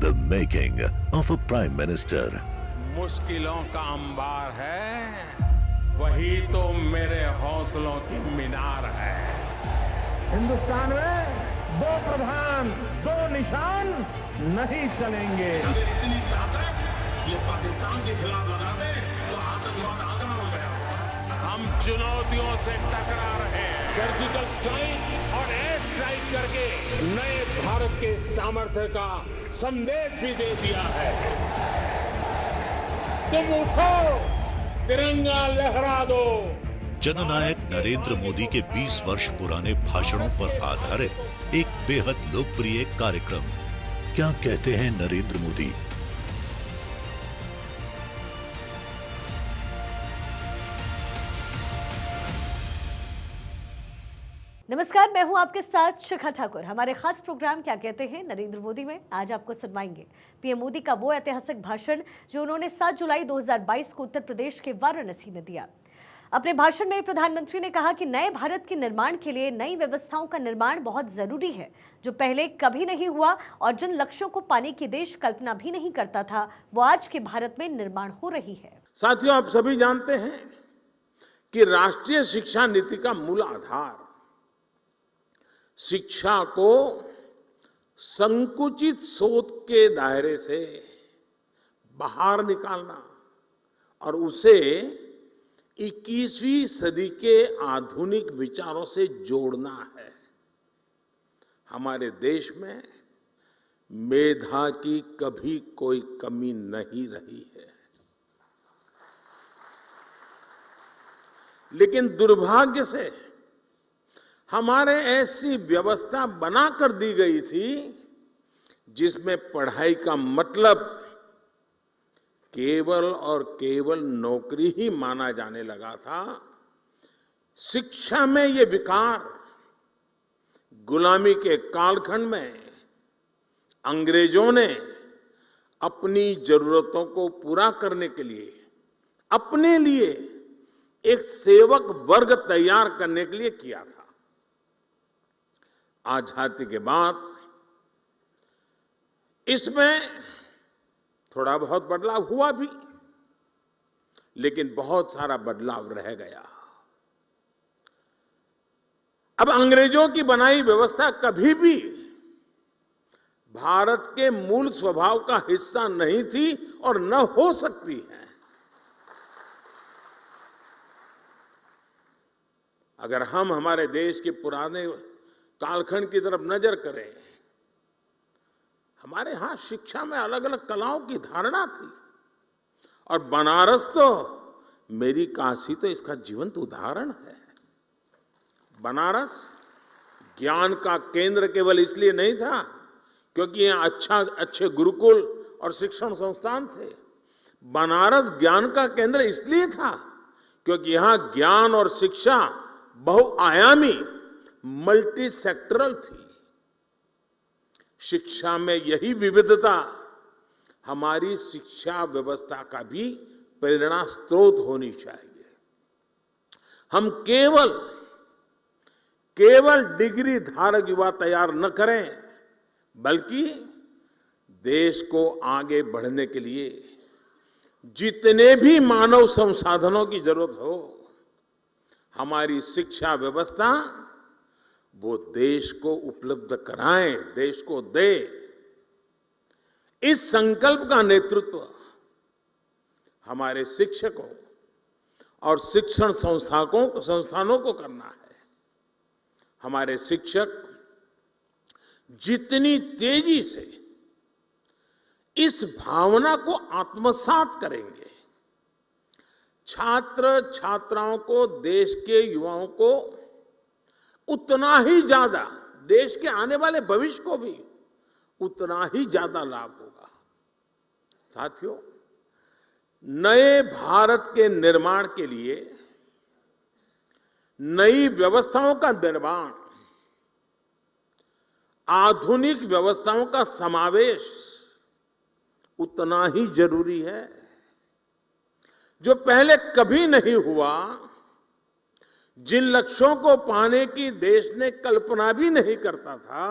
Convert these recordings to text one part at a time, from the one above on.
The making of a prime minister. मुश्किलों का अंबार है, वही तो मेरे हौसलों की मीनार है। हिंदुस्तान में दो प्रधान दो निशान नहीं चलेंगे। इतनी ताकत ये पाकिस्तान के खिलाफ लगा दे तो आतंकवाद आसान हो गया। हम चुनौतियों से टकरा रहे हैं। सर्जिकल स्ट्राइक और एयर स्ट्राइक करके नए भारत के सामर्थ्य का संदेश भी दे दिया है। तुम उठो, तिरंगा लहरा दो। जननायक नरेंद्र मोदी के 20 वर्ष पुराने भाषणों पर आधारित एक बेहद लोकप्रिय कार्यक्रम। क्या कहते हैं नरेंद्र मोदी? नमस्कार, मैं हूं आपके साथ शिखा ठाकुर। हमारे खास प्रोग्राम क्या कहते हैं नरेंद्र मोदी में आज आपको सुनवाएंगे पीएम मोदी का वो ऐतिहासिक भाषण जो उन्होंने 7 जुलाई 2022 को उत्तर प्रदेश के वाराणसी में दिया। अपने भाषण में प्रधानमंत्री ने कहा कि नए भारत के निर्माण के लिए नई व्यवस्थाओं का निर्माण बहुत जरूरी है, जो पहले कभी नहीं हुआ और जिन लक्ष्यों को पाने की देश कल्पना भी नहीं करता था, वो आज के भारत में निर्माण हो रही है। साथियों, आप सभी जानते हैं कि राष्ट्रीय शिक्षा नीति का मूल आधार शिक्षा को संकुचित सोच के दायरे से बाहर निकालना और उसे 21वीं सदी के आधुनिक विचारों से जोड़ना है। हमारे देश में मेधा की कभी कोई कमी नहीं रही है, लेकिन दुर्भाग्य से हमारे ऐसी व्यवस्था बनाकर दी गई थी जिसमें पढ़ाई का मतलब केवल और केवल नौकरी ही माना जाने लगा था। शिक्षा में ये विकार गुलामी के कालखंड में अंग्रेजों ने अपनी जरूरतों को पूरा करने के लिए अपने लिए एक सेवक वर्ग तैयार करने के लिए किया था। आजादी के बाद इसमें थोड़ा बहुत बदलाव हुआ भी, लेकिन बहुत सारा बदलाव रह गया। अब अंग्रेजों की बनाई व्यवस्था कभी भी भारत के मूल स्वभाव का हिस्सा नहीं थी और न हो सकती है। अगर हम हमारे देश के पुराने कालखंड की तरफ नजर करें, हमारे यहां शिक्षा में अलग अलग कलाओं की धारणा थी और बनारस तो मेरी काशी तो इसका जीवंत उदाहरण है। बनारस ज्ञान का केंद्र केवल इसलिए नहीं था क्योंकि यहाँ अच्छे गुरुकुल और शिक्षण संस्थान थे। बनारस ज्ञान का केंद्र इसलिए था क्योंकि यहाँ ज्ञान और शिक्षा बहुआयामी मल्टी सेक्टरल थी। शिक्षा में यही विविधता हमारी शिक्षा व्यवस्था का भी प्रेरणा स्रोत होनी चाहिए। हम केवल डिग्री धारक युवा तैयार न करें, बल्कि देश को आगे बढ़ने के लिए जितने भी मानव संसाधनों की जरूरत हो, हमारी शिक्षा व्यवस्था वो देश को उपलब्ध कराएं, देश को दे। इस संकल्प का नेतृत्व हमारे शिक्षकों और शिक्षण संस्थानों को करना है। हमारे शिक्षक जितनी तेजी से इस भावना को आत्मसात करेंगे, छात्र छात्राओं को, देश के युवाओं को उतना ही ज्यादा, देश के आने वाले भविष्य को भी उतना ही ज्यादा लाभ होगा। साथियों, नए भारत के निर्माण के लिए नई व्यवस्थाओं का निर्माण, आधुनिक व्यवस्थाओं का समावेश उतना ही जरूरी है। जो पहले कभी नहीं हुआ, जिन लक्ष्यों को पाने की देश ने कल्पना भी नहीं करता था,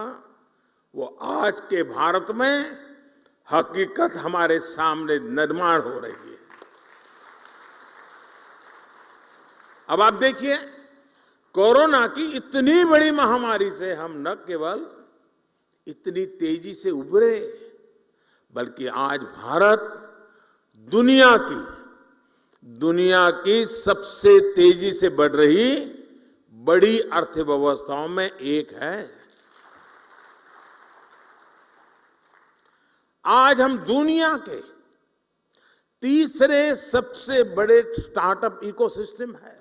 वो आज के भारत में हकीकत हमारे सामने निर्माण हो रही है। अब आप देखिए, कोरोना की इतनी बड़ी महामारी से हम न केवल इतनी तेजी से उभरे, बल्कि आज भारत दुनिया की सबसे तेजी से बढ़ रही बड़ी अर्थव्यवस्थाओं में एक है। आज हम दुनिया के तीसरे सबसे बड़े स्टार्टअप इकोसिस्टम है।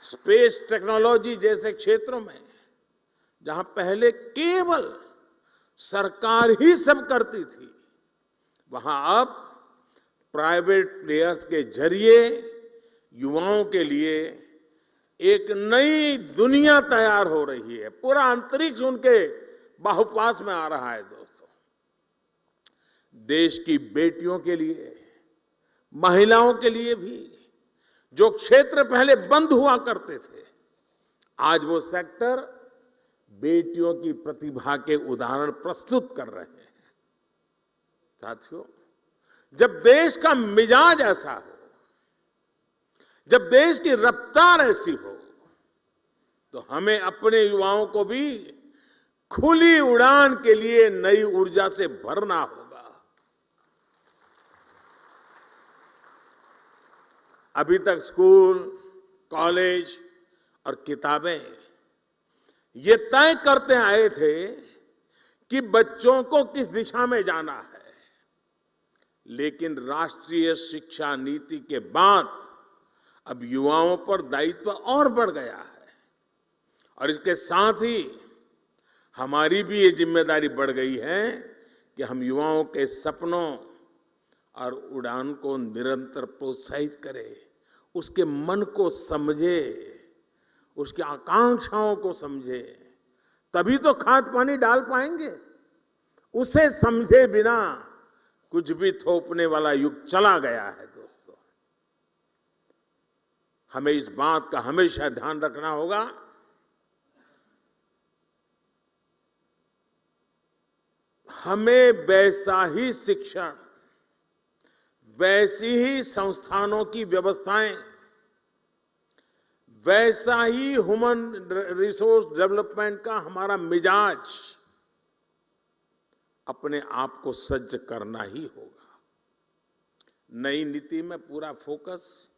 स्पेस टेक्नोलॉजी जैसे क्षेत्रों में जहां पहले केवल सरकार ही सब करती थी, वहां अब प्राइवेट प्लेयर्स के जरिए युवाओं के लिए एक नई दुनिया तैयार हो रही है। पूरा अंतरिक्ष उनके बाहुपास में आ रहा है। दोस्तों, देश की बेटियों के लिए, महिलाओं के लिए भी जो क्षेत्र पहले बंद हुआ करते थे, आज वो सेक्टर बेटियों की प्रतिभा के उदाहरण प्रस्तुत कर रहे हैं। साथियों, जब देश का मिजाज ऐसा हो, जब देश की रफ्तार ऐसी हो, तो हमें अपने युवाओं को भी खुली उड़ान के लिए नई ऊर्जा से भरना होगा। अभी तक स्कूल, कॉलेज और किताबें ये तय करते आए थे कि बच्चों को किस दिशा में जाना है, लेकिन राष्ट्रीय शिक्षा नीति के बाद अब युवाओं पर दायित्व और बढ़ गया है। और इसके साथ ही हमारी भी ये जिम्मेदारी बढ़ गई है कि हम युवाओं के सपनों और उड़ान को निरंतर प्रोत्साहित करें, उसके मन को समझे, उसकी आकांक्षाओं को समझे, तभी तो खाद पानी डाल पाएंगे। उसे समझे बिना कुछ भी थोपने वाला युग चला गया है। दोस्तों, हमें इस बात का हमेशा ध्यान रखना होगा हमें वैसा ही शिक्षण, वैसी ही संस्थानों की व्यवस्थाएं, वैसा ही ह्यूमन रिसोर्स डेवलपमेंट का हमारा मिजाज अपने आप को सज्ज करना ही होगा। नई नीति में पूरा फोकस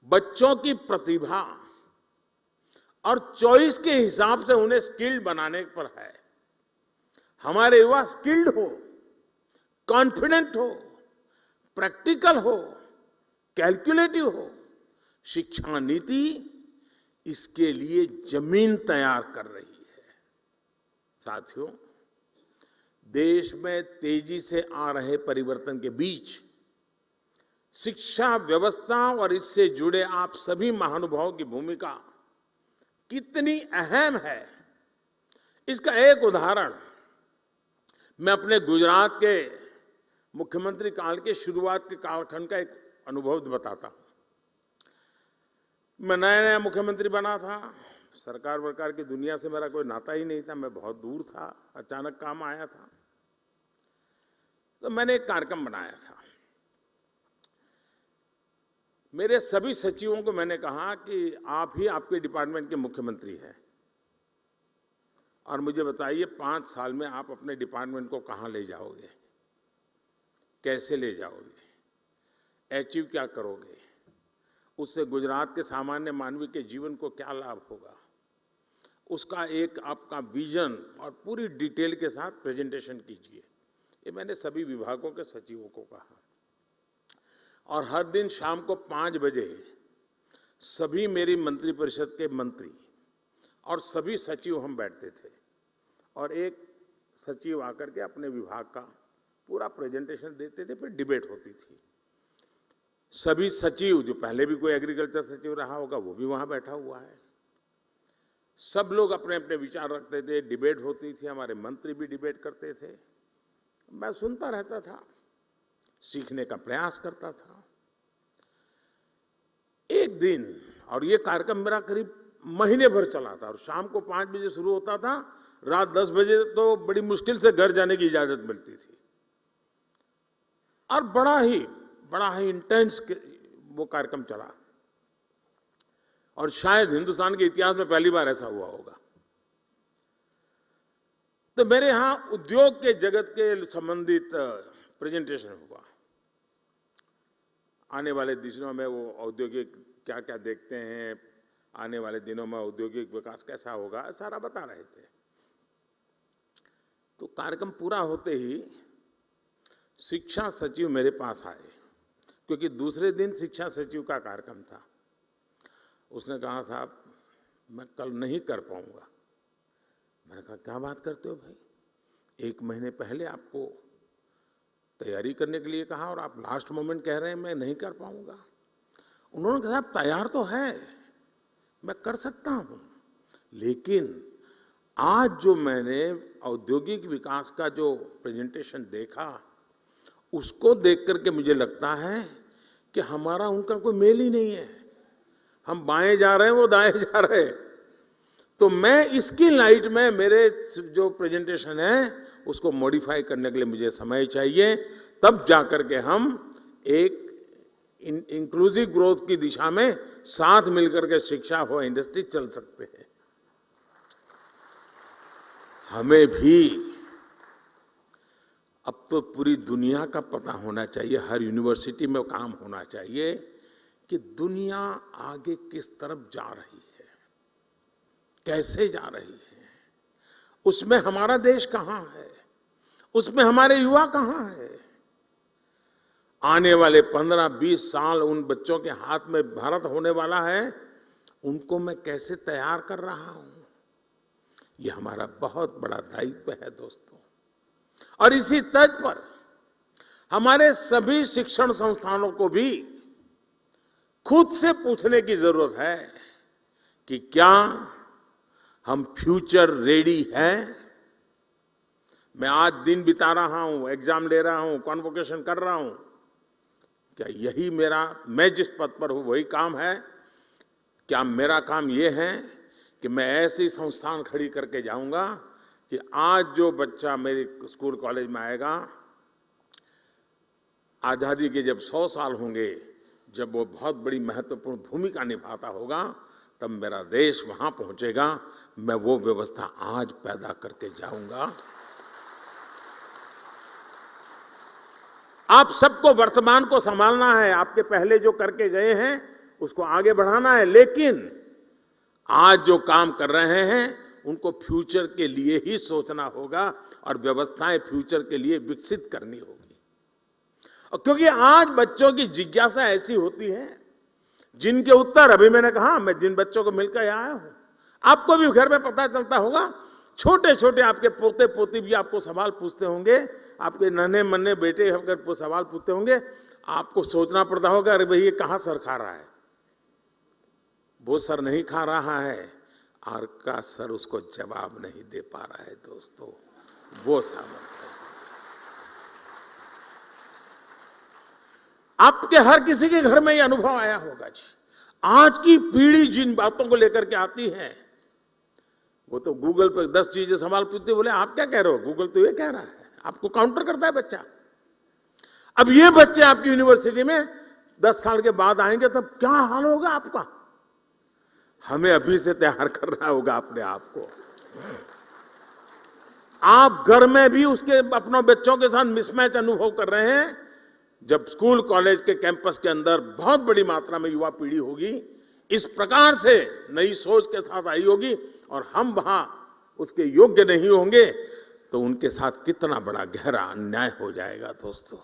बच्चों की प्रतिभा और चॉइस के हिसाब से उन्हें स्किल्ड बनाने पर है। हमारे युवा स्किल्ड हो, कॉन्फिडेंट हो, प्रैक्टिकल हो, कैलकुलेटिव हो। शिक्षा नीति इसके लिए जमीन तैयार कर रही है। साथियों, देश में तेजी से आ रहे परिवर्तन के बीच शिक्षा व्यवस्था और इससे जुड़े आप सभी महानुभावों की भूमिका कितनी अहम है, इसका एक उदाहरण मैं अपने गुजरात के मुख्यमंत्री काल के शुरुआत के कालखंड का एक अनुभव बताता हूं। मैं नया नया मुख्यमंत्री बना था। सरकार वरकार की दुनिया से मेरा कोई नाता ही नहीं था, मैं बहुत दूर था। अचानक काम आया था तो मैंने एक कार्यक्रम बनाया था। मेरे सभी सचिवों को मैंने कहा कि आप ही आपके डिपार्टमेंट के मुख्यमंत्री हैं और मुझे बताइए 5 साल में आप अपने डिपार्टमेंट को कहां ले जाओगे, कैसे ले जाओगे, अचीव क्या करोगे, उससे गुजरात के सामान्य मानवी के जीवन को क्या लाभ होगा, उसका एक आपका विजन और पूरी डिटेल के साथ प्रेजेंटेशन कीजिए। ये मैंने सभी विभागों के सचिवों को कहा और हर दिन शाम को 5 बजे सभी मेरी मंत्रिपरिषद के मंत्री और सभी सचिव हम बैठते थे और एक सचिव आकर के अपने विभाग का पूरा प्रेजेंटेशन देते थे, फिर डिबेट होती थी। सभी सचिव, जो पहले भी कोई एग्रीकल्चर सचिव रहा होगा वो भी वहां बैठा हुआ है, सब लोग अपने अपने विचार रखते थे, डिबेट होती थी, हमारे मंत्री भी डिबेट करते थे। मैं सुनता रहता था, सीखने का प्रयास करता था। एक दिन, और ये कार्यक्रम मेरा करीब महीने भर चला था और शाम को 5 बजे शुरू होता था, रात 10 बजे तो बड़ी मुश्किल से घर जाने की इजाजत मिलती थी। और बड़ा ही इंटेंस वो कार्यक्रम चला, और शायद हिंदुस्तान के इतिहास में पहली बार ऐसा हुआ होगा। तो मेरे यहां उद्योग के जगत के संबंधित प्रेजेंटेशन हुआ। आने वाले दिनों में वो औद्योगिक क्या क्या देखते हैं, आने वाले दिनों में औद्योगिक विकास कैसा होगा, सारा बता रहे थे। तो कार्यक्रम पूरा होते ही शिक्षा सचिव मेरे पास आए, क्योंकि दूसरे दिन शिक्षा सचिव का कार्यक्रम था। उसने कहा, साहब मैं कल नहीं कर पाऊंगा। मैंने कहा, क्या बात करते हो भाई, 1 महीने पहले आपको तैयारी करने के लिए कहा और आप लास्ट मोमेंट कह रहे हैं मैं नहीं कर पाऊंगा। उन्होंने कहा, तैयार तो है, मैं कर सकता हूं, लेकिन आज जो मैंने औद्योगिक विकास का जो प्रेजेंटेशन देखा, उसको देख करके मुझे लगता है कि हमारा उनका कोई मेल ही नहीं है। हम बाएं जा रहे हैं, वो दाएं जा रहे हैं। तो मैं इसकी लाइट में मेरे जो प्रेजेंटेशन है उसको मॉडिफाई करने के लिए मुझे समय चाहिए, तब जाकर के हम एक इंक्लूसिव ग्रोथ की दिशा में साथ मिलकर के शिक्षा हो इंडस्ट्री चल सकते हैं। हमें भी अब तो पूरी दुनिया का पता होना चाहिए, हर यूनिवर्सिटी में काम होना चाहिए कि दुनिया आगे किस तरफ जा रही है, कैसे जा रही है, उसमें हमारा देश कहां है, उसमें हमारे युवा कहां है। आने वाले 15-20 साल उन बच्चों के हाथ में भारत होने वाला है, उनको मैं कैसे तैयार कर रहा हूं, ये हमारा बहुत बड़ा दायित्व है दोस्तों। और इसी तर्ज पर हमारे सभी शिक्षण संस्थानों को भी खुद से पूछने की जरूरत है कि क्या हम फ्यूचर रेडी हैं। मैं आज दिन बिता रहा हूं, एग्जाम ले रहा हूं, कॉन्वोकेशन कर रहा हूं, क्या यही मैं जिस पद पर हूं वही काम है? क्या मेरा काम यह है कि मैं ऐसी संस्थान खड़ी करके जाऊंगा कि आज जो बच्चा मेरे स्कूल कॉलेज में आएगा, आजादी के जब 100 साल होंगे, जब वो बहुत बड़ी महत्वपूर्ण भूमिका निभाता होगा, तब मेरा देश वहां पहुंचेगा। मैं वो व्यवस्था आज पैदा करके जाऊंगा। आप सबको वर्तमान को संभालना है, आपके पहले जो करके गए हैं उसको आगे बढ़ाना है, लेकिन आज जो काम कर रहे हैं उनको फ्यूचर के लिए ही सोचना होगा और व्यवस्थाएं फ्यूचर के लिए विकसित करनी होगी। और क्योंकि आज बच्चों की जिज्ञासा ऐसी होती है जिनके उत्तर, अभी मैंने कहा, मैं जिन बच्चों को मिलकर आया हूं, आपको भी घर में पता चलता होगा, छोटे छोटे आपके पोते पोती भी आपको सवाल पूछते होंगे, आपके नन्हे मन्ने बेटे अगर सवाल पूछते होंगे, आपको सोचना पड़ता होगा, अरे भाई ये कहाँ सर खा रहा है। वो सर नहीं खा रहा है, और का सर उसको जवाब नहीं दे पा रहा है दोस्तों, वो सामने आपके हर किसी के घर में ये अनुभव आया होगा जी। आज की पीढ़ी जिन बातों को लेकर के आती है, वो तो गूगल पर 10 चीजें सवाल पूछते, बोले आप क्या कह रहे हो, गूगल तो ये कह रहा है, आपको काउंटर करता है बच्चा। अब ये बच्चे आपकी यूनिवर्सिटी में 10 साल के बाद आएंगे, तब क्या हाल होगा आपका। हमें अभी से तैयार करना होगा अपने आप को। आप घर में भी उसके अपने बच्चों के साथ मिसमैच अनुभव कर रहे हैं। जब स्कूल कॉलेज के कैंपस के अंदर बहुत बड़ी मात्रा में युवा पीढ़ी होगी, इस प्रकार से नई सोच के साथ आई होगी, और हम वहां उसके योग्य नहीं होंगे, तो उनके साथ कितना बड़ा गहरा अन्याय हो जाएगा दोस्तों।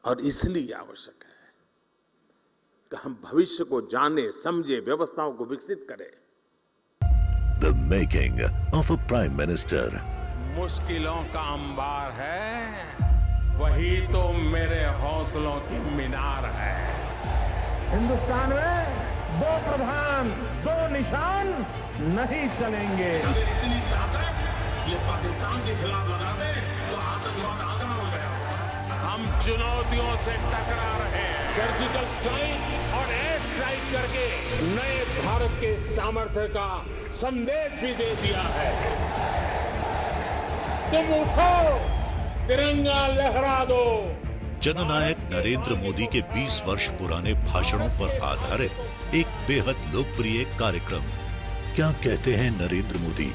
और इसलिए आवश्यक है कि हम भविष्य को जाने, समझे, व्यवस्थाओं को विकसित करें। The making of a Prime Minister. मुश्किलों का अंबार है, वही तो मेरे हौसलों की मीनार है। हिंदुस्तान में 2 प्रधान 2 निशान नहीं चलेंगे। इतनी ताकत ये पाकिस्तान के खिलाफ लगा दे तो आतंकवाद आसान हो गया। हम चुनौतियों से टकरा रहे हैं। सर्जिकल स्ट्राइक और एयर स्ट्राइक करके नए भारत के सामर्थ्य का संदेश भी दे दिया है। तुम उठो, तिरंगा लहरा दो। जननायक नरेंद्र मोदी के 20 वर्ष पुराने भाषणों पर आधारित एक बेहद लोकप्रिय कार्यक्रम क्या कहते हैं नरेंद्र मोदी।